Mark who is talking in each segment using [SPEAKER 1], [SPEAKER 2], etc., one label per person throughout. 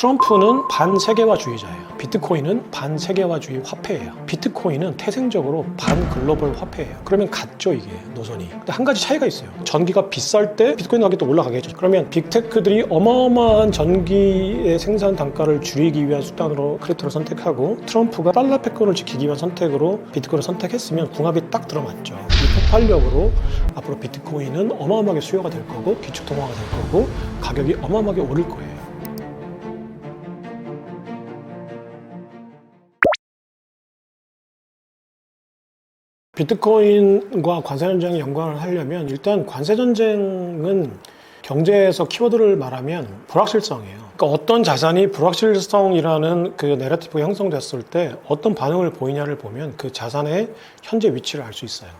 [SPEAKER 1] 트럼프는 반세계화주의자예요. 비트코인은 반세계화주의 화폐예요. 비트코인은 태생적으로 반글로벌 화폐예요. 그러면 같죠, 이게 노선이. 근데 한 가지 차이가 있어요. 전기가 비쌀 때 비트코인 가격이 또 올라가겠죠. 그러면 빅테크들이 어마어마한 전기의 생산 단가를 줄이기 위한 수단으로 크립토를 선택하고, 트럼프가 달러 패권을 지키기 위한 선택으로 비트코인을 선택했으면 궁합이 딱 들어맞죠. 이 폭발력으로 앞으로 비트코인은 어마어마하게 수요가 될 거고, 기축통화가 될 거고, 가격이 어마어마하게 오를 거예요. 비트코인과 관세전쟁의 연관을 하려면 일단 관세전쟁은 경제에서 키워드를 말하면 불확실성이에요. 그러니까 어떤 자산이 불확실성이라는 그 내러티브가 형성됐을 때 어떤 반응을 보이냐를 보면 그 자산의 현재 위치를 알 수 있어요.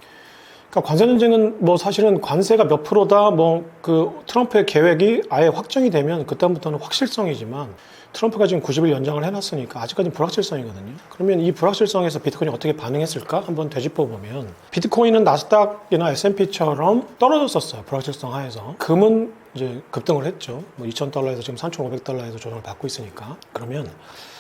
[SPEAKER 1] 그러니까 관세전쟁은 뭐 사실은 관세가 몇 프로다, 뭐 그 트럼프의 계획이 아예 확정이 되면 그다음부터는 확실성이지만, 트럼프가 지금 90일 연장을 해놨으니까 아직까지는 불확실성이거든요. 그러면 이 불확실성에서 비트코인이 어떻게 반응했을까 한번 되짚어보면, 비트코인은 나스닥이나 S&P처럼 떨어졌었어요. 불확실성 하에서. 금은 이제 급등을 했죠. 뭐 $2,000에서 지금 $3,500에서 조정을 받고 있으니까. 그러면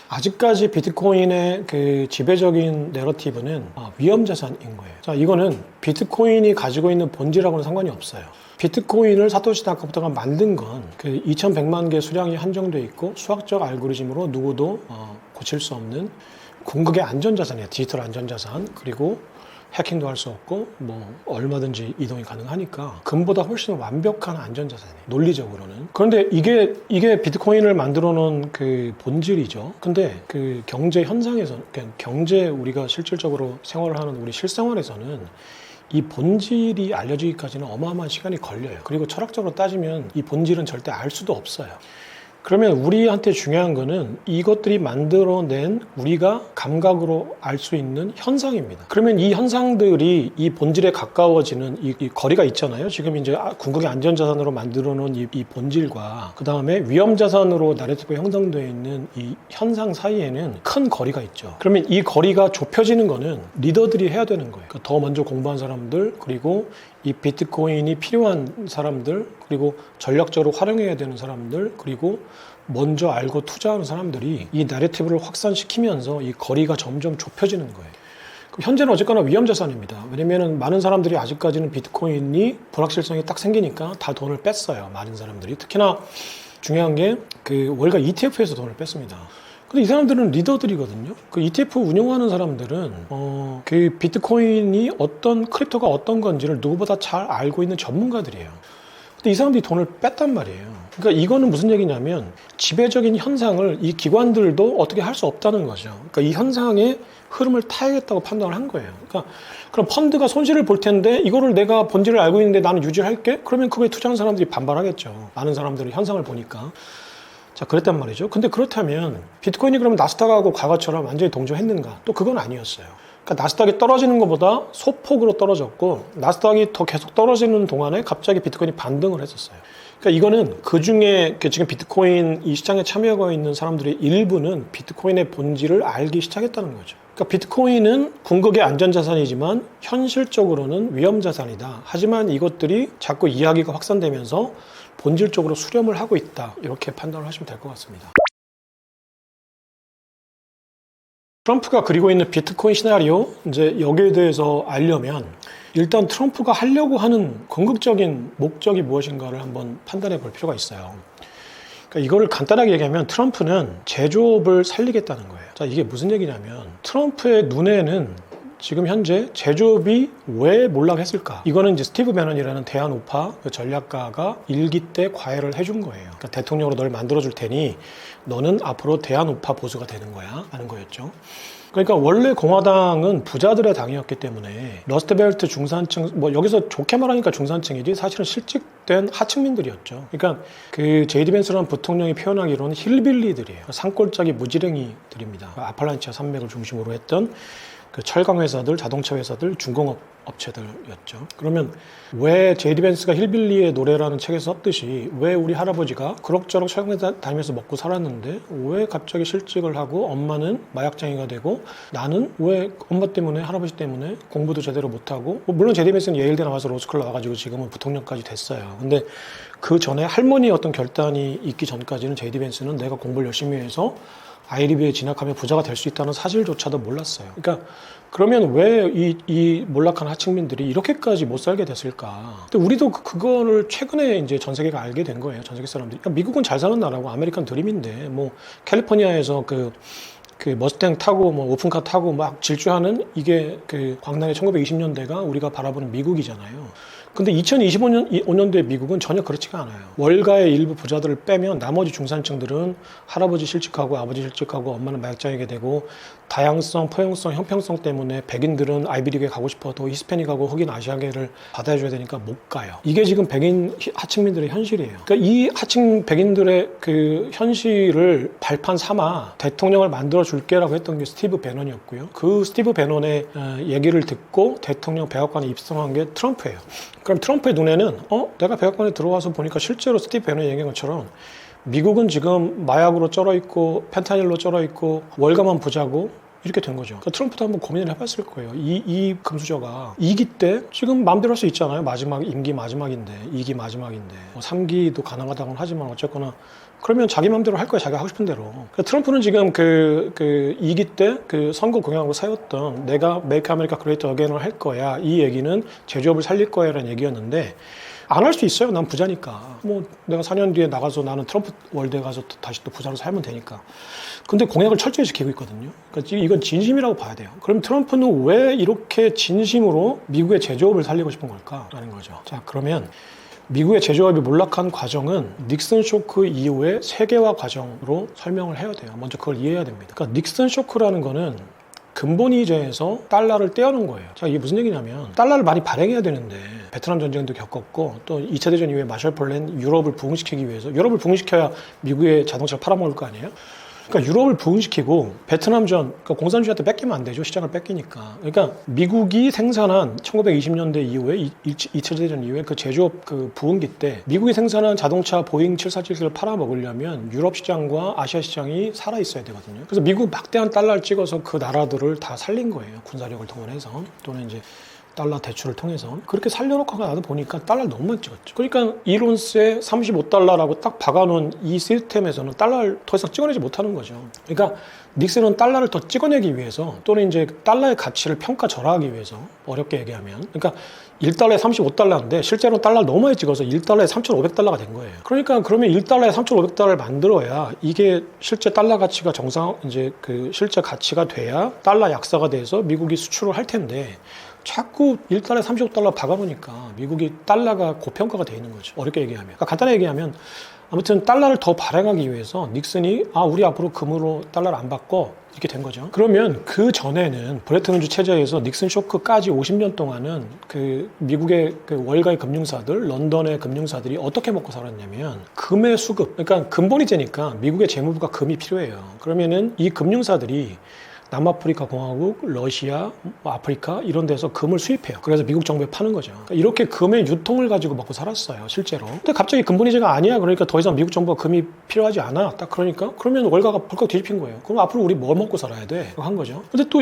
[SPEAKER 1] 아직까지 비트코인의 그 지배적인 내러티브는 위험자산인 거예요. 자, 이거는 비트코인이 가지고 있는 본질하고는 상관이 없어요. 비트코인을 사토시 나카모토가 만든 건 그 2100만 개 수량이 한정되어 있고 수학적 알고리즘으로 누구도 고칠 수 없는 궁극의 안전자산이에요. 디지털 안전자산. 그리고 해킹도 할 수 없고 뭐 얼마든지 이동이 가능하니까 금보다 훨씬 완벽한 안전자산이에요. 논리적으로는. 그런데 이게 비트코인을 만들어 놓은 그 본질이죠. 근데 그 경제 현상에서, 그러니까 경제 우리가 실질적으로 생활을 하는 우리 실생활에서는 이 본질이 알려지기까지는 어마어마한 시간이 걸려요. 그리고 철학적으로 따지면 이 본질은 절대 알 수도 없어요. 그러면 우리한테 중요한 거는 이것들이 만들어낸 우리가 감각으로 알 수 있는 현상입니다. 그러면 이 현상들이 이 본질에 가까워지는 이 거리가 있잖아요. 지금 이제 궁극의 안전자산으로 만들어 놓은 이 본질과 그 다음에 위험자산으로 나레티브가 형성되어 있는 이 현상 사이에는 큰 거리가 있죠. 그러면 이 거리가 좁혀지는 거는 리더들이 해야 되는 거예요. 그러니까 더 먼저 공부한 사람들, 그리고 이 비트코인이 필요한 사람들, 그리고 전략적으로 활용해야 되는 사람들, 그리고 먼저 알고 투자하는 사람들이 이 내러티브를 확산시키면서 이 거리가 점점 좁혀지는 거예요. 현재는 어쨌거나 위험자산입니다. 왜냐면 많은 사람들이 아직까지는 비트코인이 불확실성이 딱 생기니까 다 돈을 뺐어요. 많은 사람들이. 특히나 중요한 게 그 월가 ETF에서 돈을 뺐습니다. 근데 이 사람들은 리더들이거든요. 그 ETF 운영하는 사람들은 그 비트코인이 어떤 크립토가 어떤 건지를 누구보다 잘 알고 있는 전문가들이에요. 근데 이 사람들이 돈을 뺐단 말이에요. 그러니까 이거는 무슨 얘기냐면 지배적인 현상을 이 기관들도 어떻게 할 수 없다는 거죠. 그러니까 이 현상의 흐름을 타야겠다고 판단을 한 거예요. 그러니까 그럼 펀드가 손실을 볼 텐데 이거를 내가 본질을 알고 있는데 나는 유지할게? 그러면 그거에 투자하는 사람들이 반발하겠죠. 많은 사람들은 현상을 보니까. 자, 그랬단 말이죠. 근데 그렇다면 비트코인이 그러면 나스닥하고 과거처럼 완전히 동조했는가? 또 그건 아니었어요. 그러니까 나스닥이 떨어지는 것보다 소폭으로 떨어졌고, 나스닥이 더 계속 떨어지는 동안에 갑자기 비트코인이 반등을 했었어요. 그러니까 이거는 그 중에 지금 비트코인 이 시장에 참여하고 있는 사람들의 일부는 비트코인의 본질을 알기 시작했다는 거죠. 그러니까 비트코인은 궁극의 안전자산이지만 현실적으로는 위험자산이다. 하지만 이것들이 자꾸 이야기가 확산되면서 본질적으로 수렴을 하고 있다. 이렇게 판단을 하시면 될 것 같습니다. 트럼프가 그리고 있는 비트코인 시나리오, 이제 여기에 대해서 알려면 일단 트럼프가 하려고 하는 궁극적인 목적이 무엇인가를 한번 판단해 볼 필요가 있어요. 그러니까 이거를 간단하게 얘기하면 트럼프는 제조업을 살리겠다는 거예요. 자, 이게 무슨 얘기냐면 트럼프의 눈에는 지금 현재 제조업이 왜 몰락했을까? 이거는 이제 스티브 배넌이라는 대한우파 전략가가 일기 때 과외를 해준 거예요. 그러니까 대통령으로 널 만들어줄 테니 너는 앞으로 대한우파 보수가 되는 거야 하는 거였죠. 그러니까 원래 공화당은 부자들의 당이었기 때문에 러스트벨트 중산층, 뭐 여기서 좋게 말하니까 중산층이지 사실은 실직된 하층민들이었죠. 그러니까 그 제이디 벤스라는 부통령이 표현하기로는 힐빌리들이에요. 산골짜기 무지랭이들입니다. 아팔란치아 산맥을 중심으로 했던 그 철강 회사들, 자동차 회사들, 중공업 업체들이었죠. 그러면 왜 제이디 벤스가 힐빌리의 노래라는 책에서 썼듯이 왜 우리 할아버지가 그럭저럭 철강회사 다니면서 먹고 살았는데 왜 갑자기 실직을 하고 엄마는 마약장애가 되고 나는 왜 엄마 때문에 할아버지 때문에 공부도 제대로 못하고 물론 제이디 벤스는 예일대 나와서 로스쿨 나와가지고 지금은 부통령까지 됐어요. 근데 그 전에 할머니의 어떤 결단이 있기 전까지는 제이디 벤스는 내가 공부를 열심히 해서 아이리비에 진학하면 부자가 될 수 있다는 사실조차도 몰랐어요. 그러니까 그러면 왜 이 몰락한 하층민들이 이렇게까지 못 살게 됐을까? 근데 우리도 그거를 최근에 이제 전 세계가 알게 된 거예요. 전 세계 사람들이. 그러니까 미국은 잘 사는 나라고 아메리칸 드림인데 뭐 캘리포니아에서 그 머스탱 타고 뭐 오픈카 타고 막 질주하는 이게 그 광란의 1920년대가 우리가 바라보는 미국이잖아요. 근데 2025년도의 미국은 전혀 그렇지가 않아요. 월가의 일부 부자들을 빼면 나머지 중산층들은 할아버지 실직하고 아버지 실직하고 엄마는 마약장애게 되고 다양성, 포용성, 형평성 때문에 백인들은 아이비리그에 가고 싶어도 히스패닉하고 흑인 아시아계를 받아줘야 되니까 못 가요. 이게 지금 백인 하층민들의 현실이에요. 그러니까 이 하층 백인들의 그 현실을 발판 삼아 대통령을 만들어 줄게라고 했던 게 스티브 배넌이었고요. 그 스티브 배넌의 얘기를 듣고 대통령 백악관에 입성한 게 트럼프예요. 그럼 트럼프의 눈에는 내가 백악관에 들어와서 보니까 실제로 스티브 배넌이 얘기한 것처럼 미국은 지금 마약으로 쩔어 있고 펜타닐로 쩔어 있고 월가만 부자고 이렇게 된 거죠. 그러니까 트럼프도 한번 고민을 해봤을 거예요. 이 금수저가 2기 때 지금 마음대로 할 수 있잖아요. 임기 마지막인데 2기 마지막인데 3기도 가능하다고는 하지만 어쨌거나 그러면 자기 마음대로 할 거야. 자기가 하고 싶은 대로. 그러니까 트럼프는 지금 그 2기 때 그 선거 공약으로 세웠던 내가 메이크 아메리카 그레이트 어게인을 할 거야. 이 얘기는 제조업을 살릴 거야 라는 얘기였는데 안 할 수 있어요. 난 부자니까. 뭐 내가 4년 뒤에 나가서 나는 트럼프 월드에 가서 다시 또 부자로 살면 되니까. 근데 공약을 철저히 지키고 있거든요. 그러니까 이건 진심이라고 봐야 돼요. 그럼 트럼프는 왜 이렇게 진심으로 미국의 제조업을 살리고 싶은 걸까라는 거죠. 자, 그러면 미국의 제조업이 몰락한 과정은 닉슨 쇼크 이후의 세계화 과정으로 설명을 해야 돼요. 먼저 그걸 이해해야 됩니다. 그러니까 닉슨 쇼크라는 거는 근본이자에서 달러를 떼어놓은 거예요. 자, 이게 무슨 얘기냐면 달러를 많이 발행해야 되는데 베트남 전쟁도 겪었고 또 2차 대전 이후에 마셜 플랜 유럽을 부흥시키기 위해서 유럽을 부흥시켜야 미국의 자동차를 팔아먹을 거 아니에요? 그러니까 유럽을 부흥시키고 베트남전 그러니까 공산주의한테 뺏기면 안 되죠. 시장을 뺏기니까. 그러니까 미국이 생산한 1920년대 이후에 2차 대전 이후에 그 제조업 그 부흥기 때 미국이 생산한 자동차 보잉 747을 팔아먹으려면 유럽 시장과 아시아 시장이 살아있어야 되거든요. 그래서 미국 막대한 달러를 찍어서 그 나라들을 다 살린 거예요. 군사력을 동원해서 또는 이제 달러 대출을 통해서 그렇게 살려놓고 나도 보니까 달러를 너무 많이 찍었죠. 그러니까 이론스에 35달러라고 딱 박아놓은 이 시스템에서는 달러를 더 이상 찍어내지 못하는 거죠. 그러니까 닉슨은 달러를 더 찍어내기 위해서 또는 이제 달러의 가치를 평가절하하기 위해서 어렵게 얘기하면 그러니까 1달러에 35달러인데 실제로 달러를 너무 많이 찍어서 1달러에 3,500달러가 된 거예요. 그러니까 그러면 1달러에 3,500달러를 만들어야 이게 실제 달러 가치가 이제 그 실제 가치가 돼야 달러 약세가 돼서 미국이 수출을 할 텐데 자꾸 1달러에 35달러 박아놓으니까 미국이 달러가 고평가가 돼 있는 거죠. 어렵게 얘기하면. 그러니까 간단하게 얘기하면 아무튼 달러를 더 발행하기 위해서 닉슨이 우리 앞으로 금으로 달러를 안 바꿔 이렇게 된 거죠. 그러면 그 전에는 브레튼 우즈 체제에서 닉슨 쇼크까지 50년 동안은 그 미국의 그 월가의 금융사들, 런던의 금융사들이 어떻게 먹고 살았냐면 금의 수급, 그러니까 근본이제니까 미국의 재무부가 금이 필요해요. 그러면은 이 금융사들이 남아프리카 공화국, 러시아, 아프리카 이런 데서 금을 수입해요. 그래서 미국 정부에 파는 거죠. 그러니까 이렇게 금의 유통을 가지고 먹고 살았어요, 실제로. 근데 갑자기 근본이제가 아니야. 그러니까 더 이상 미국 정부가 금이 필요하지 않아. 딱 그러니까 그러면 월가가 벌컥 뒤집힌 거예요. 그럼 앞으로 우리 뭘 먹고 살아야 돼? 한 거죠. 근데 또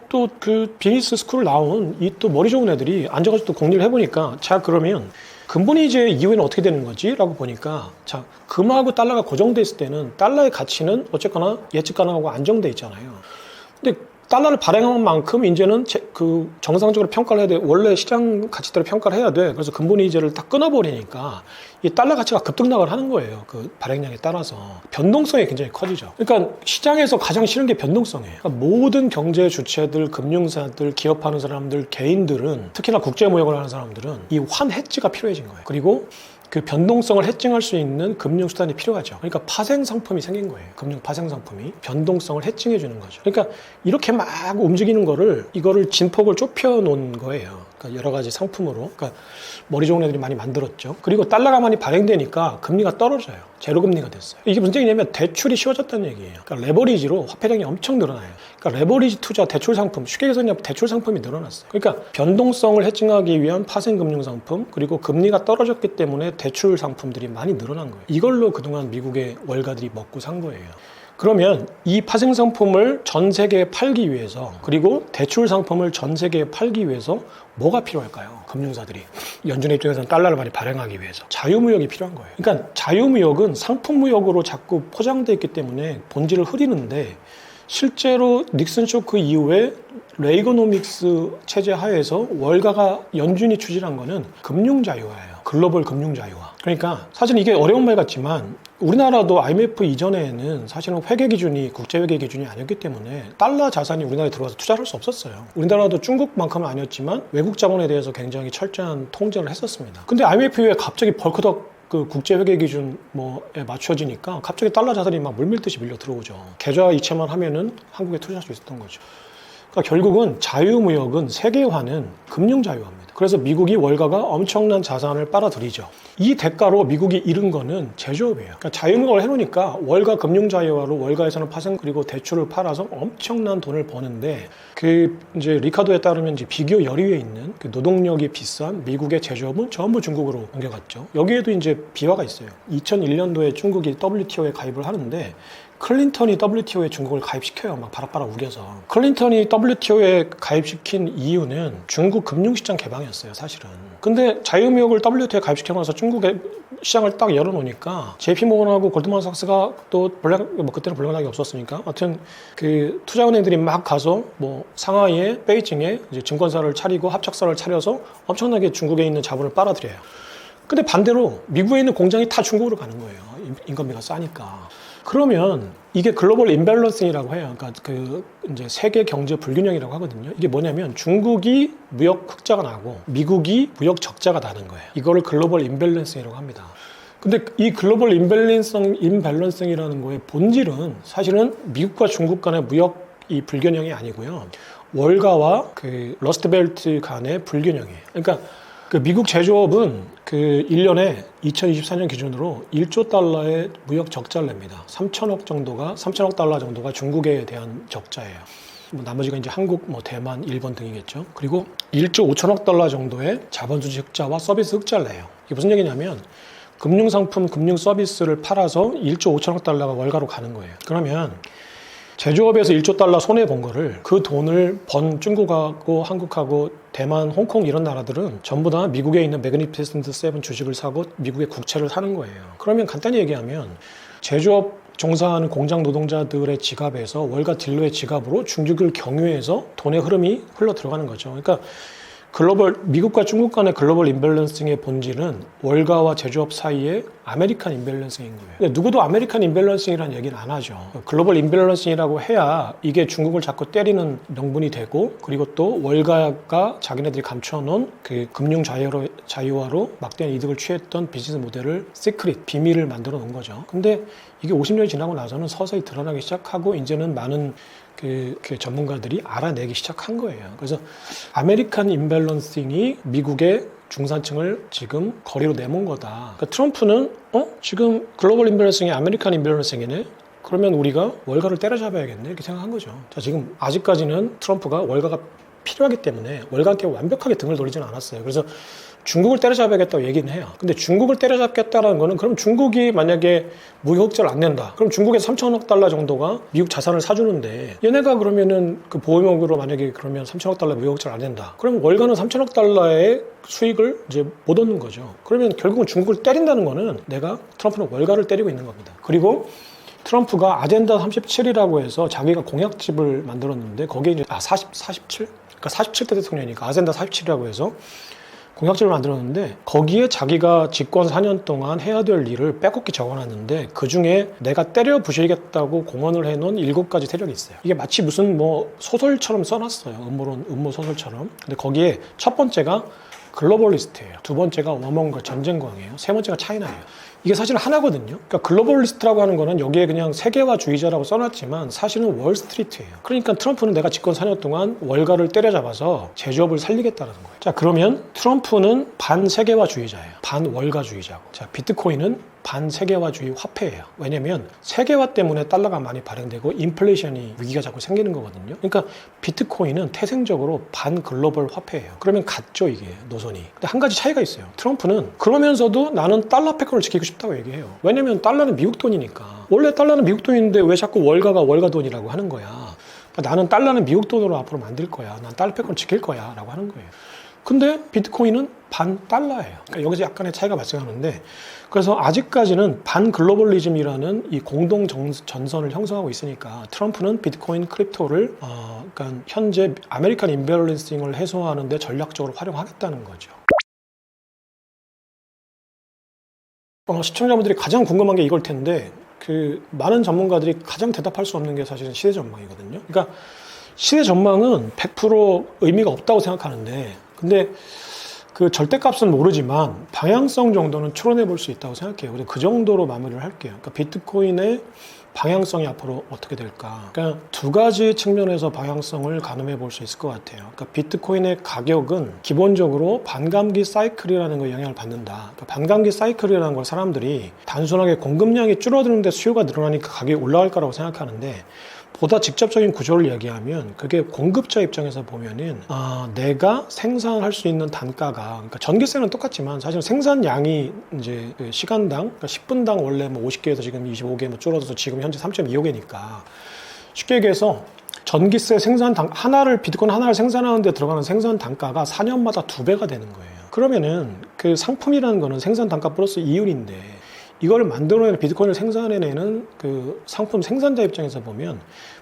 [SPEAKER 1] 또 그 비즈니스 스쿨 나온 이 또 머리 좋은 애들이 앉아가지고 또 공리를 해보니까 자 그러면 근본이제 이후에는 어떻게 되는 거지? 라고 보니까 자 금하고 달러가 고정돼 있을 때는 달러의 가치는 어쨌거나 예측 가능하고 안정돼 있잖아요. 근데 달러를 발행한 만큼 이제는 그 정상적으로 평가를 해야 돼. 원래 시장 가치대로 평가를 해야 돼. 그래서 근본이제를 딱 끊어버리니까 이 달러 가치가 급등락을 하는 거예요. 그 발행량에 따라서. 변동성이 굉장히 커지죠. 그러니까 시장에서 가장 싫은 게 변동성이에요. 그러니까 모든 경제 주체들, 금융사들, 기업하는 사람들, 개인들은 특히나 국제무역을 하는 사람들은 이 환 해지가 필요해진 거예요. 그리고 그 변동성을 해칭할 수 있는 금융 수단이 필요하죠. 그러니까 파생 상품이 생긴 거예요. 금융 파생 상품이 변동성을 해칭해 주는 거죠. 그러니까 이렇게 막 움직이는 이거를 진폭을 좁혀 놓은 거예요. 그러니까 여러 가지 상품으로, 그러니까 머리 좋은 애들이 많이 만들었죠. 그리고 달러가 많이 발행되니까 금리가 떨어져요. 제로금리가 됐어요. 이게 무슨 얘기냐면 대출이 쉬워졌다는 얘기예요. 그러니까 레버리지로 화폐량이 엄청 늘어나요. 그러니까 레버리지 투자, 대출 상품, 쉽게 해서 그냥 대출 상품이 늘어났어요. 그러니까 변동성을 해칭하기 위한 파생금융 상품, 그리고 금리가 떨어졌기 때문에 대출 상품들이 많이 늘어난 거예요. 이걸로 그동안 미국의 월가들이 먹고 산 거예요. 그러면 이 파생 상품을 전 세계에 팔기 위해서, 그리고 대출 상품을 전 세계에 팔기 위해서 뭐가 필요할까요? 금융사들이 연준의 입장에서는 달러를 많이 발행하기 위해서 자유무역이 필요한 거예요. 그러니까 자유무역은 상품무역으로 자꾸 포장되어 있기 때문에 본질을 흐리는데, 실제로 닉슨 쇼크 이후에 레이거노믹스 체제 하에서 월가가 연준이 추진한 거는 금융자유화예요. 글로벌 금융자유화. 그러니까 사실 이게 어려운 말 같지만 우리나라도 IMF 이전에는 사실은 회계 기준이 국제회계 기준이 아니었기 때문에 달러 자산이 우리나라에 들어와서 투자를 할 수 없었어요. 우리나라도 중국만큼은 아니었지만 외국 자본에 대해서 굉장히 철저한 통제를 했었습니다. 근데 IMF 이후에 갑자기 벌크덕 그 국제회계 기준 뭐에 맞춰지니까 갑자기 달러 자산이 막 물밀듯이 밀려 들어오죠. 계좌 이체만 하면은 한국에 투자할 수 있었던 거죠. 그러니까 결국은 자유무역은 세계화는 금융자유화입니다. 그래서 미국이 월가가 엄청난 자산을 빨아들이죠. 이 대가로 미국이 잃은 거는 제조업이에요. 그러니까 자유무역을 해놓으니까 월가 금융자유화로 월가에서는 파생 그리고 대출을 팔아서 엄청난 돈을 버는데, 그 이제 리카도에 따르면 이제 비교 열의에 있는 그 노동력이 비싼 미국의 제조업은 전부 중국으로 옮겨갔죠. 여기에도 이제 비화가 있어요. 2001년도에 중국이 WTO에 가입을 하는데 클린턴이 WTO에 중국을 가입시켜요. 막 바락바락 우겨서. 클린턴이 WTO에 가입시킨 이유는 중국 금융시장 개방이었어요, 사실은. 근데 자유무역을 WTO에 가입시켜놔서 중국의 시장을 딱 열어놓으니까 JP모건하고 골드만삭스가 또 그때는 블랙락이 없었으니까 하여튼 그 투자은행들이 막 가서 뭐 상하이에 베이징에 이제 증권사를 차리고 합작사를 차려서 엄청나게 중국에 있는 자본을 빨아들여요. 근데 반대로 미국에 있는 공장이 다 중국으로 가는 거예요. 인건비가 싸니까. 그러면 이게 글로벌 임밸런싱이라고 해요. 그러니까 그 이제 세계 경제 불균형이라고 하거든요. 이게 뭐냐면 중국이 무역 흑자가 나고 미국이 무역 적자가 나는 거예요. 이거를 글로벌 임밸런싱이라고 합니다. 근데 이 글로벌 임밸런싱이라는 거의 본질은 사실은 미국과 중국 간의 무역 이 불균형이 아니고요. 월가와 그 러스트벨트 간의 불균형이에요. 그러니까 그 미국 제조업은 그 1년에 2024년 기준으로 1조 달러의 무역 적자를 냅니다. 3천억 달러 정도가 중국에 대한 적자예요. 뭐 나머지가 이제 한국, 뭐 대만, 일본 등이겠죠. 그리고 1조 5천억 달러 정도의 자본주의 흑자와 서비스 흑자를 내요. 이게 무슨 얘기냐면 금융상품, 금융서비스를 팔아서 1조 5천억 달러가 월가로 가는 거예요. 그러면 제조업에서 1조 달러 손해본 거를 그 돈을 번 중국하고 한국하고 대만, 홍콩 이런 나라들은 전부 다 미국에 있는 매그니피센트 세븐 주식을 사고 미국의 국채를 사는 거예요. 그러면 간단히 얘기하면 제조업 종사하는 공장 노동자들의 지갑에서 월가 딜러의 지갑으로 중국을 경유해서 돈의 흐름이 흘러 들어가는 거죠. 그러니까 미국과 중국 간의 글로벌 임밸런싱의 본질은 월가와 제조업 사이의 아메리칸 임밸런싱인 거예요. 근데 누구도 아메리칸 임밸런싱이라는 얘기는 안 하죠. 글로벌 임밸런싱이라고 해야 이게 중국을 자꾸 때리는 명분이 되고, 그리고 또 월가가 자기네들이 감춰놓은 그 금융 자유화로 막대한 이득을 취했던 비즈니스 모델을 시크릿, 비밀을 만들어 놓은 거죠. 근데 이게 50년이 지나고 나서는 서서히 드러나기 시작하고 이제는 많은 그 전문가들이 알아내기 시작한 거예요. 그래서 아메리칸 임밸런싱이 미국의 중산층을 지금 거리로 내몬 거다. 그러니까 트럼프는 지금 글로벌 임밸런싱이 아메리칸 임밸런싱이네? 그러면 우리가 월가를 때려잡아야겠네? 이렇게 생각한 거죠. 자, 지금 아직까지는 트럼프가 월가가 필요하기 때문에 월가한테 완벽하게 등을 돌리지는 않았어요. 그래서 중국을 때려잡아야겠다고 얘기는 해요. 근데 중국을 때려잡겠다라는 거는, 그럼 중국이 만약에 무역 흑자를 안 낸다. 그럼 중국에서 3천억 달러 정도가 미국 자산을 사주는데, 얘네가 그러면은 그 보호목으로 만약에 그러면 3천억 달러 무역 흑자를 안 낸다. 그러면 월가는 3천억 달러의 수익을 이제 못 얻는 거죠. 그러면 결국은 중국을 때린다는 거는 내가 트럼프는 월가를 때리고 있는 겁니다. 그리고 트럼프가 아젠다 37이라고 해서 자기가 공약집을 만들었는데, 거기에 이제 47? 그러니까 47대 대통령이니까 아젠다 47이라고 해서 공약집을 만들었는데, 거기에 자기가 집권 4년 동안 해야 될 일을 빼곡히 적어놨는데, 그 중에 내가 때려 부수겠다고 공언을 해놓은 7가지 세력이 있어요. 이게 마치 무슨 뭐 소설처럼 써놨어요. 음모 소설처럼. 근데 거기에 첫 번째가 글로벌리스트예요. 두 번째가 워먼과 전쟁광이에요. 세 번째가 차이나예요. 이게 사실 하나거든요. 그러니까 글로벌리스트라고 하는 거는 여기에 그냥 세계화주의자라고 써놨지만 사실은 월스트리트예요. 그러니까 트럼프는 내가 집권 4년 동안 월가를 때려잡아서 제조업을 살리겠다는 거예요. 자, 그러면 트럼프는 반세계화주의자예요. 반월가주의자고. 자, 비트코인은 반세계화주의 화폐예요. 왜냐면 세계화 때문에 달러가 많이 발행되고 인플레이션이 위기가 자꾸 생기는 거거든요. 그러니까 비트코인은 태생적으로 반글로벌 화폐예요. 그러면 같죠, 이게 노선이. 근데 한 가지 차이가 있어요. 트럼프는 그러면서도 나는 달러 패권을 지키고 싶다고 얘기해요. 왜냐면 달러는 미국 돈이니까. 원래 달러는 미국 돈인데 왜 자꾸 월가가 월가 돈이라고 하는 거야. 그러니까 나는 달러는 미국 돈으로 앞으로 만들 거야. 난 달러 패권을 지킬 거야 라고 하는 거예요. 근데 비트코인은 반 달러예요. 그러니까 여기서 약간의 차이가 발생하는데, 그래서 아직까지는 반글로벌리즘이라는 이 공동 전선을 형성하고 있으니까 트럼프는 비트코인 크립토를 그러니까 현재 아메리칸 임베럴런싱을 해소하는 데 전략적으로 활용하겠다는 거죠. 시청자분들이 가장 궁금한 게 이걸 텐데, 그 많은 전문가들이 가장 대답할 수 없는 게 사실은 시대 전망이거든요. 그러니까 시대 전망은 100% 의미가 없다고 생각하는데, 근데 그 절대값은 모르지만 방향성 정도는 추론해 볼 수 있다고 생각해요. 그래서 그 정도로 마무리를 할게요. 그러니까 비트코인의 방향성이 앞으로 어떻게 될까? 그러니까 두 가지 측면에서 방향성을 가늠해 볼 수 있을 것 같아요. 그러니까 비트코인의 가격은 기본적으로 반감기 사이클이라는 거에 영향을 받는다. 그러니까 반감기 사이클이라는 걸 사람들이 단순하게 공급량이 줄어드는데 수요가 늘어나니까 가격이 올라갈 거라고 생각하는데, 보다 직접적인 구조를 얘기하면 그게 공급자 입장에서 보면은 내가 생산할 수 있는 단가가, 그러니까 전기세는 똑같지만 사실 생산량이 이제 그 시간당, 그러니까 10분당 원래 뭐 50개에서 지금 25개 뭐 줄어들어서 지금 현재 3.25개니까 쉽게 얘기해서 전기세 생산 하나를 비트코인 하나를 생산하는데 들어가는 생산 단가가 4년마다 2배가 되는 거예요. 그러면은 그 상품이라는 거는 생산 단가 플러스 이윤인데, 이걸 만들어내는 비트코인을 생산해내는 그 상품 생산자 입장에서 보면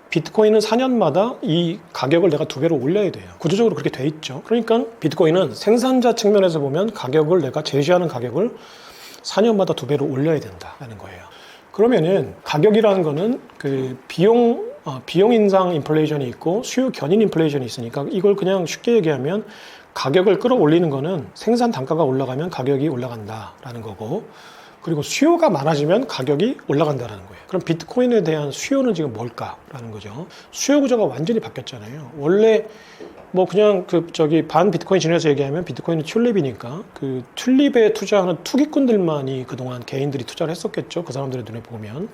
[SPEAKER 1] 비트코인은 4년마다 이 가격을 내가 2배로 올려야 돼요. 구조적으로 그렇게 돼 있죠. 그러니까 비트코인은 생산자 측면에서 보면 가격을 내가 제시하는 가격을 4년마다 2배로 올려야 된다는 거예요. 그러면은 가격이라는 거는 그 비용 인상 인플레이션이 있고 수요 견인 인플레이션이 있으니까, 이걸 그냥 쉽게 얘기하면 가격을 끌어올리는 거는 생산 단가가 올라가면 가격이 올라간다라는 거고, 그리고 수요가 많아지면 가격이 올라간다는 거예요. 그럼 비트코인에 대한 수요는 지금 뭘까라는 거죠. 수요 구조가 완전히 바뀌었잖아요. 원래 뭐 그냥 반 비트코인 진영에서 얘기하면 비트코인은 튤립이니까 그 튤립에 투자하는 투기꾼들만이 그동안 개인들이 투자를 했었겠죠. 그 사람들의 눈에 보면.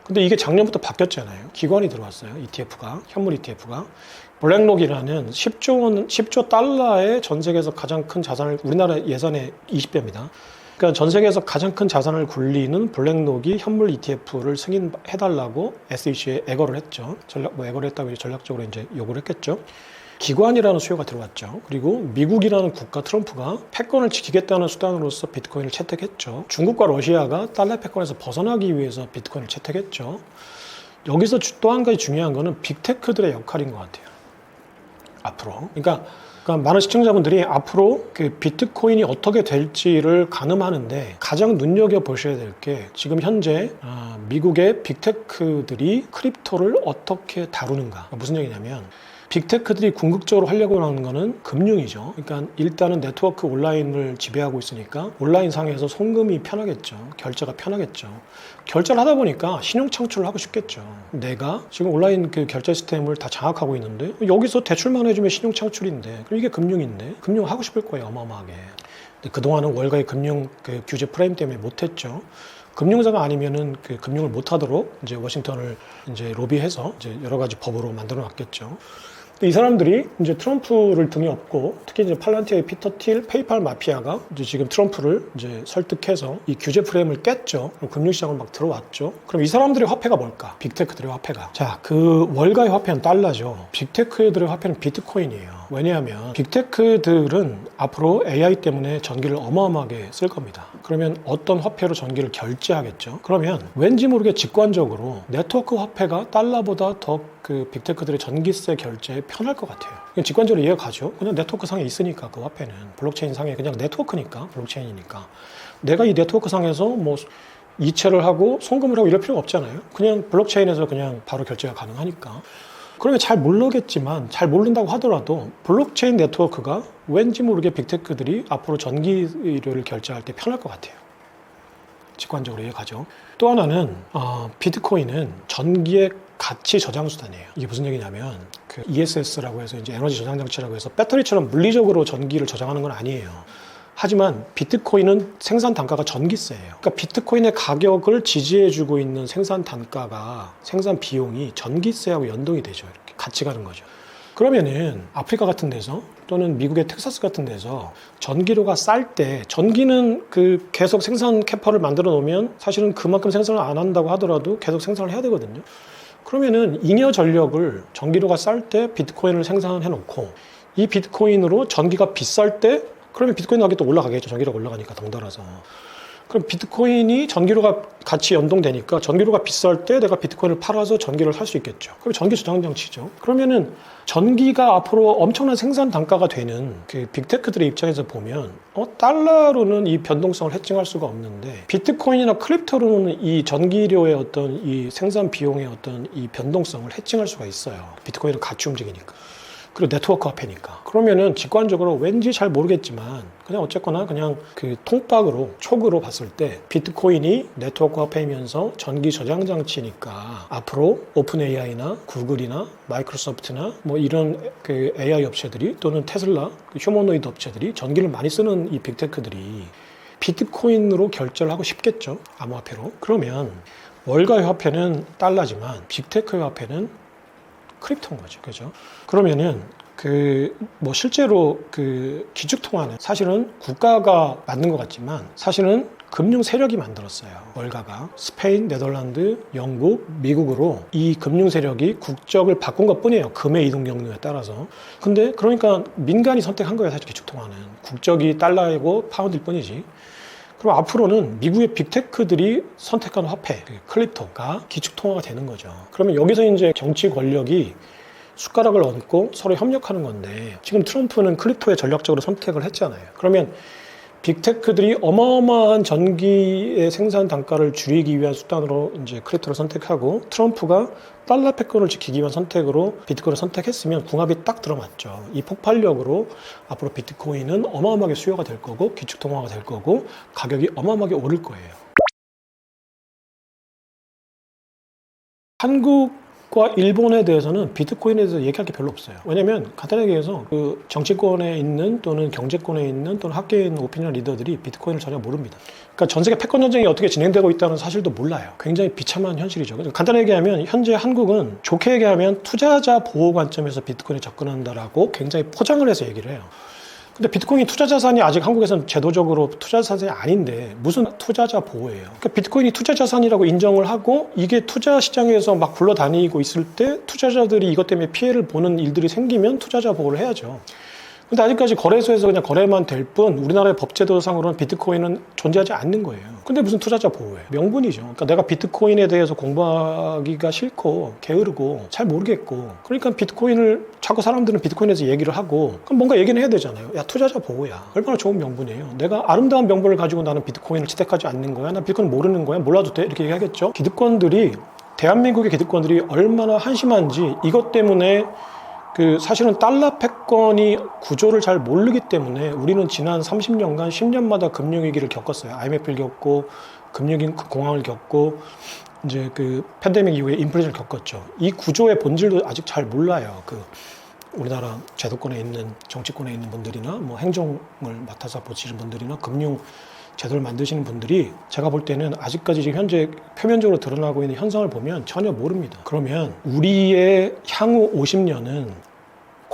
[SPEAKER 1] 근데 이게 작년부터 바뀌었잖아요. 기관이 들어왔어요. ETF가, 현물 ETF가. 블랙록이라는 10조 달러의 전 세계에서 가장 큰 자산을, 우리나라 예산의 20배입니다. 그러니까 전 세계에서 가장 큰 자산을 굴리는 블랙록이 현물 ETF를 승인해달라고 SEC에 애거를 했죠. 애거를 했다고 전략적으로 이제 요구를 했겠죠. 기관이라는 수요가 들어왔죠. 그리고 미국이라는 국가 트럼프가 패권을 지키겠다는 수단으로서 비트코인을 채택했죠. 중국과 러시아가 달러 패권에서 벗어나기 위해서 비트코인을 채택했죠. 여기서 또 한 가지 중요한 거는 빅테크들의 역할인 것 같아요. 앞으로. 그러니까 많은 시청자분들이 앞으로 그 비트코인이 어떻게 될지를 가늠하는데 가장 눈여겨보셔야 될 게, 지금 현재 미국의 빅테크들이 크립토를 어떻게 다루는가. 무슨 얘기냐면 빅테크들이 궁극적으로 하려고 하는 거는 금융이죠. 그러니까 일단은 네트워크 온라인을 지배하고 있으니까 온라인 상에서 송금이 편하겠죠. 결제가 편하겠죠. 결제를 하다 보니까 신용 창출을 하고 싶겠죠. 내가 지금 온라인 그 결제 시스템을 다 장악하고 있는데 여기서 대출만 해주면 신용 창출인데, 그럼 이게 금융인데 금융 하고 싶을 거예요, 어마어마하게. 근데 그동안은 월가의 금융 그 규제 프레임 때문에 못했죠. 금융사가 아니면은 그 금융을 못하도록 이제 워싱턴을 이제 로비해서 이제 여러 가지 법으로 만들어 놨겠죠. 이 사람들이 이제 트럼프를 등에 업고, 특히 이제 팔란티의 피터 틸 페이팔 마피아가 이제 지금 트럼프를 이제 설득해서 이 규제 프레임을 깼죠. 금융시장을 막 들어왔죠. 그럼 이 사람들의 화폐가 뭘까? 빅테크들의 화폐가. 자, 그 월가의 화폐는 달러죠. 빅테크들의 화폐는 비트코인이에요. 왜냐하면 빅테크들은 앞으로 AI 때문에 전기를 어마어마하게 쓸 겁니다. 그러면 어떤 화폐로 전기를 결제하겠죠? 그러면 왠지 모르게 직관적으로 네트워크 화폐가 달러보다 더 그 빅테크들의 전기세 결제에 편할 것 같아요. 직관적으로 이해가 가죠. 그냥 네트워크 상에 있으니까, 그 화폐는 블록체인 상에 그냥 네트워크니까, 블록체인이니까 내가 이 네트워크 상에서 뭐 이체를 하고 송금을 하고 이럴 필요가 없잖아요. 그냥 블록체인에서 그냥 바로 결제가 가능하니까. 그러면 잘 모르겠지만, 잘 모른다고 하더라도 블록체인 네트워크가 왠지 모르게 빅테크들이 앞으로 전기료를 결제할 때 편할 것 같아요. 직관적으로 이해가죠. 또 하나는 비트코인은 전기의 가치 저장 수단이에요. 이게 무슨 얘기냐면 그 ESS라고 해서 이제 에너지 저장 장치라고 해서 배터리처럼 물리적으로 전기를 저장하는 건 아니에요. 하지만 비트코인은 생산 단가가 전기세예요. 그러니까 비트코인의 가격을 지지해주고 있는 생산 단가가 생산 비용이 전기세하고 연동이 되죠. 이렇게 같이 가는 거죠. 그러면은 아프리카 같은 데서 또는 미국의 텍사스 같은 데서 전기료가 쌀 때 전기는 그 계속 생산 캐파를 만들어 놓으면 사실은 그만큼 생산을 안 한다고 하더라도 계속 생산을 해야 되거든요. 그러면은 잉여 전력을 전기료가 쌀 때 비트코인을 생산해 놓고 이 비트코인으로 전기가 비쌀 때 그러면 비트코인 가격이 또 올라가겠죠. 전기료가 올라가니까 덩달아서. 그럼 비트코인이 전기료가 같이 연동되니까 전기료가 비쌀 때 내가 비트코인을 팔아서 전기를 살 수 있겠죠. 그럼 전기 저장 장치죠. 그러면은 전기가 앞으로 엄청난 생산 단가가 되는 그 빅테크들의 입장에서 보면 달러로는 이 변동성을 해칭할 수가 없는데 비트코인이나 크립토로는 이 전기료의 어떤 이 생산 비용의 어떤 이 변동성을 해칭할 수가 있어요. 비트코인은 같이 움직이니까. 그리고 네트워크 화폐니까. 그러면은 직관적으로 왠지 잘 모르겠지만 그냥 어쨌거나 그냥 그 통박으로 촉으로 봤을 때 비트코인이 네트워크 화폐이면서 전기 저장 장치니까 앞으로 오픈 AI나 구글이나 마이크로소프트나 뭐 이런 그 AI 업체들이 또는 테슬라, 그 휴머노이드 업체들이 전기를 많이 쓰는 이 빅테크들이 비트코인으로 결제를 하고 싶겠죠. 암호화폐로. 그러면 월가의 화폐는 달러지만 빅테크의 화폐는 크립토인 거죠. 그죠? 그러면은 뭐 실제로 그 기축통화는 사실은 국가가 만든 것 같지만 사실은 금융 세력이 만들었어요. 월가가 스페인, 네덜란드, 영국, 미국으로 이 금융 세력이 국적을 바꾼 것 뿐이에요. 금의 이동 경로에 따라서. 근데 그러니까 민간이 선택한 거예요. 사실 기축통화는 국적이 달러이고 파운드일 뿐이지. 그럼 앞으로는 미국의 빅테크들이 선택한 화폐, 크립토가 기축통화가 되는 거죠. 그러면 여기서 이제 정치 권력이 숟가락을 얹고 서로 협력하는 건데 지금 트럼프는 크립토에 전략적으로 선택을 했잖아요. 그러면 빅테크들이 어마어마한 전기의 생산 단가를 줄이기 위한 수단으로 이제 크립토를 선택하고 트럼프가 달러 패권을 지키기 위한 선택으로 비트코인을 선택했으면 궁합이 딱 들어맞죠. 이 폭발력으로 앞으로 비트코인은 어마어마하게 수요가 될 거고 기축통화가 될 거고 가격이 어마어마하게 오를 거예요. 한국과 일본에 대해서는 비트코인에 대해서 얘기할 게 별로 없어요. 왜냐면 간단하게 얘기해서 그 정치권에 있는 또는 경제권에 있는 또는 학계에 있는 오피니언 리더들이 비트코인을 전혀 모릅니다. 그러니까 전 세계 패권 전쟁이 어떻게 진행되고 있다는 사실도 몰라요. 굉장히 비참한 현실이죠. 간단하게 얘기하면 현재 한국은 좋게 얘기하면 투자자 보호 관점에서 비트코인에 접근한다라고 굉장히 포장을 해서 얘기를 해요. 근데 비트코인이 투자 자산이 아직 한국에서는 제도적으로 투자 자산이 아닌데 무슨 투자자 보호예요. 그러니까 비트코인이 투자 자산이라고 인정을 하고 이게 투자 시장에서 막 굴러다니고 있을 때 투자자들이 이것 때문에 피해를 보는 일들이 생기면 투자자 보호를 해야죠. 근데 아직까지 거래소에서 그냥 거래만 될 뿐 우리나라의 법제도상으로는 비트코인은 존재하지 않는 거예요. 근데 무슨 투자자 보호예요? 명분이죠. 그러니까 내가 비트코인에 대해서 공부하기가 싫고 게으르고 잘 모르겠고 그러니까 비트코인을 자꾸 사람들은 비트코인에서 얘기를 하고 그럼 뭔가 얘기는 해야 되잖아요. 야 투자자 보호야. 얼마나 좋은 명분이에요. 내가 아름다운 명분을 가지고 나는 비트코인을 채택하지 않는 거야. 나 비트코인 모르는 거야. 몰라도 돼. 이렇게 얘기하겠죠. 기득권들이 대한민국의 기득권들이 얼마나 한심한지 이것 때문에 사실은 달러 패권이 구조를 잘 모르기 때문에 우리는 지난 30년간 10년마다 금융위기를 겪었어요. IMF를 겪고 금융위 공황을 겪고 이제 그 팬데믹 이후에 인플레이션을 겪었죠. 이 구조의 본질도 아직 잘 몰라요. 우리나라 제도권에 있는 정치권에 있는 분들이나 뭐 행정을 맡아서 보시는 분들이나 금융 제도를 만드시는 분들이 제가 볼 때는 아직까지 지금 현재 표면적으로 드러나고 있는 현상을 보면 전혀 모릅니다. 그러면 우리의 향후 50년은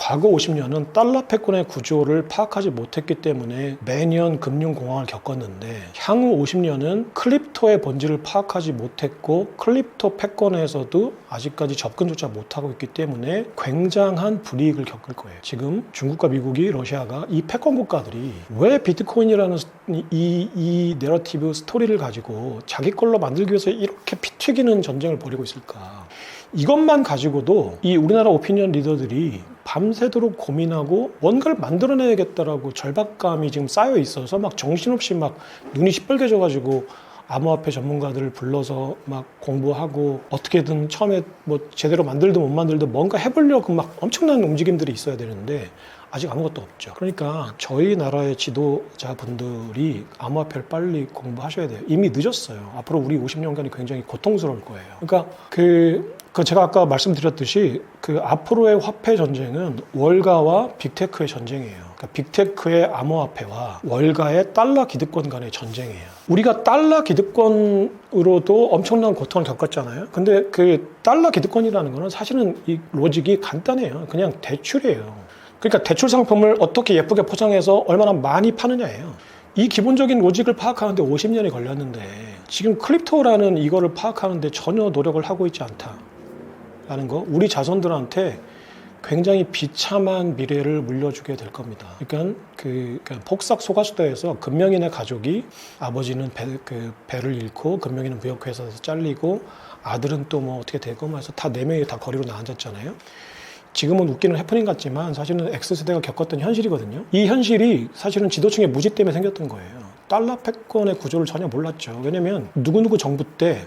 [SPEAKER 1] 과거 50년은 달러 패권의 구조를 파악하지 못했기 때문에 매년 금융공황을 겪었는데 향후 50년은 크립토의 본질을 파악하지 못했고 크립토 패권에서도 아직까지 접근조차 못하고 있기 때문에 굉장한 불이익을 겪을 거예요. 지금 중국과 미국이 러시아가 이 패권 국가들이 왜 비트코인이라는 이 내러티브 스토리를 가지고 자기 걸로 만들기 위해서 이렇게 피 튀기는 전쟁을 벌이고 있을까? 이것만 가지고도 이 우리나라 오피니언 리더들이 밤새도록 고민하고 뭔가를 만들어내야겠다라고 절박감이 지금 쌓여 있어서 막 정신없이 막 눈이 시뻘개져가지고 암호화폐 전문가들을 불러서 막 공부하고 어떻게든 처음에 뭐 제대로 만들든 못 만들든 뭔가 해보려고 막 엄청난 움직임들이 있어야 되는데 아직 아무것도 없죠. 그러니까 저희 나라의 지도자분들이 암호화폐를 빨리 공부하셔야 돼요. 이미 늦었어요. 앞으로 우리 50년간이 굉장히 고통스러울 거예요. 그러니까 제가 아까 말씀드렸듯이 그 앞으로의 화폐 전쟁은 월가와 빅테크의 전쟁이에요. 그러니까 빅테크의 암호화폐와 월가의 달러 기득권 간의 전쟁이에요. 우리가 달러 기득권으로도 엄청난 고통을 겪었잖아요. 근데 그 달러 기득권이라는 거는 사실은 이 로직이 간단해요. 그냥 대출이에요. 그러니까 대출 상품을 어떻게 예쁘게 포장해서 얼마나 많이 파느냐예요. 이 기본적인 로직을 파악하는데 50년이 걸렸는데 지금 크립토라는 이거를 파악하는데 전혀 노력을 하고 있지 않다라는 거, 우리 자손들한테 굉장히 비참한 미래를 물려주게 될 겁니다. 그러니까 폭삭 소가수다에서 금명인의 가족이 아버지는 배를 잃고 금명이는 무역회사에서 잘리고 아들은 또 뭐 어떻게 되고 해서 다 4명이 다 거리로 나앉았잖아요. 지금은 웃기는 해프닝 같지만 사실은 X세대가 겪었던 현실이거든요. 이 현실이 사실은 지도층의 무지 때문에 생겼던 거예요. 달러 패권의 구조를 전혀 몰랐죠. 왜냐면 누구누구 정부 때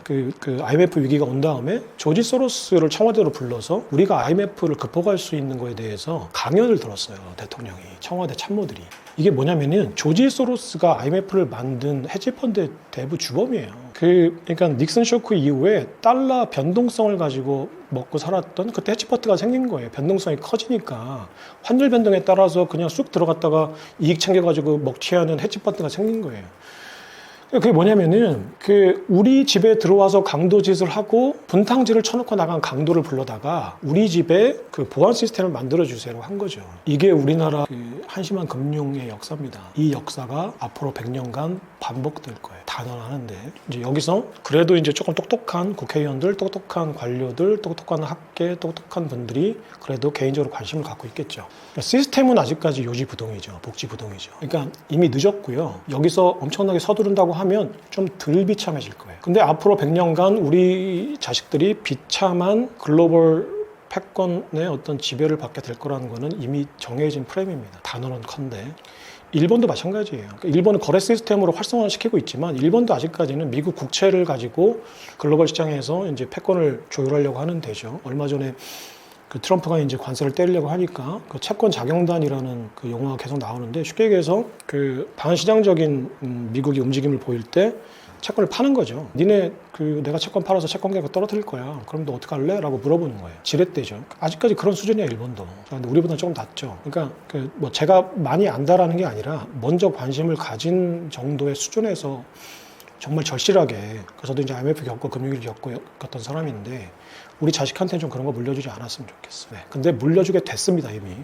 [SPEAKER 1] IMF 위기가 온 다음에 조지 소로스를 청와대로 불러서 우리가 IMF를 극복할 수 있는 거에 대해서 강연을 들었어요. 대통령이, 청와대 참모들이. 이게 뭐냐면은 조지 소로스가 IMF를 만든 헤지펀드의 대부 주범이에요. 그러니까 닉슨 쇼크 이후에 달러 변동성을 가지고 먹고 살았던 그때 헤지펀드가 생긴 거예요. 변동성이 커지니까 환율 변동에 따라서 그냥 쑥 들어갔다가 이익 챙겨가지고 먹튀하는 헤지펀드가 생긴 거예요. 그게 뭐냐면은 우리 집에 들어와서 강도짓을 하고 분탕질을 쳐놓고 나간 강도를 불러다가 우리 집에 보안 시스템을 만들어 주세요 한 거죠. 이게 우리나라 한심한 금융의 역사입니다. 이 역사가 앞으로 100년간 반복될 거예요. 단언하는데 이제 여기서 그래도 이제 조금 똑똑한 국회의원들, 똑똑한 관료들, 똑똑한 학계, 똑똑한 분들이 그래도 개인적으로 관심을 갖고 있겠죠. 시스템은 아직까지 요지부동이죠. 복지부동이죠. 그러니까 이미 늦었고요. 여기서 엄청나게 서두른다고 하면 좀 덜 비참해질 거예요. 근데 앞으로 100년간 우리 자식들이 비참한 글로벌 패권의 어떤 지배를 받게 될 거라는 거는 이미 정해진 프레임입니다. 단언컨대. 일본도 마찬가지예요. 일본은 거래 시스템으로 활성화를 시키고 있지만 일본도 아직까지는 미국 국채를 가지고 글로벌 시장에서 이제 패권을 조율하려고 하는 데죠. 얼마 전에 트럼프가 이제 관세를 때리려고 하니까 채권 작용단이라는 용어가 계속 나오는데 쉽게 얘기해서 반시장적인 미국이 움직임을 보일 때 채권을 파는 거죠. 니네 내가 채권 팔아서 채권 가격 떨어뜨릴 거야. 그럼 너 어떡할래? 라고 물어보는 거예요. 지렛대죠. 아직까지 그런 수준이야 일본도. 근데 우리보다 조금 낮죠. 그러니까 제가 많이 안다라는 게 아니라 먼저 관심을 가진 정도의 수준에서 정말 절실하게, 저도 이제 IMF 겪고 금융위기 겪었던 사람인데 우리 자식한테는 좀 그런 거 물려주지 않았으면 좋겠어요. 근데 물려주게 됐습니다 이미.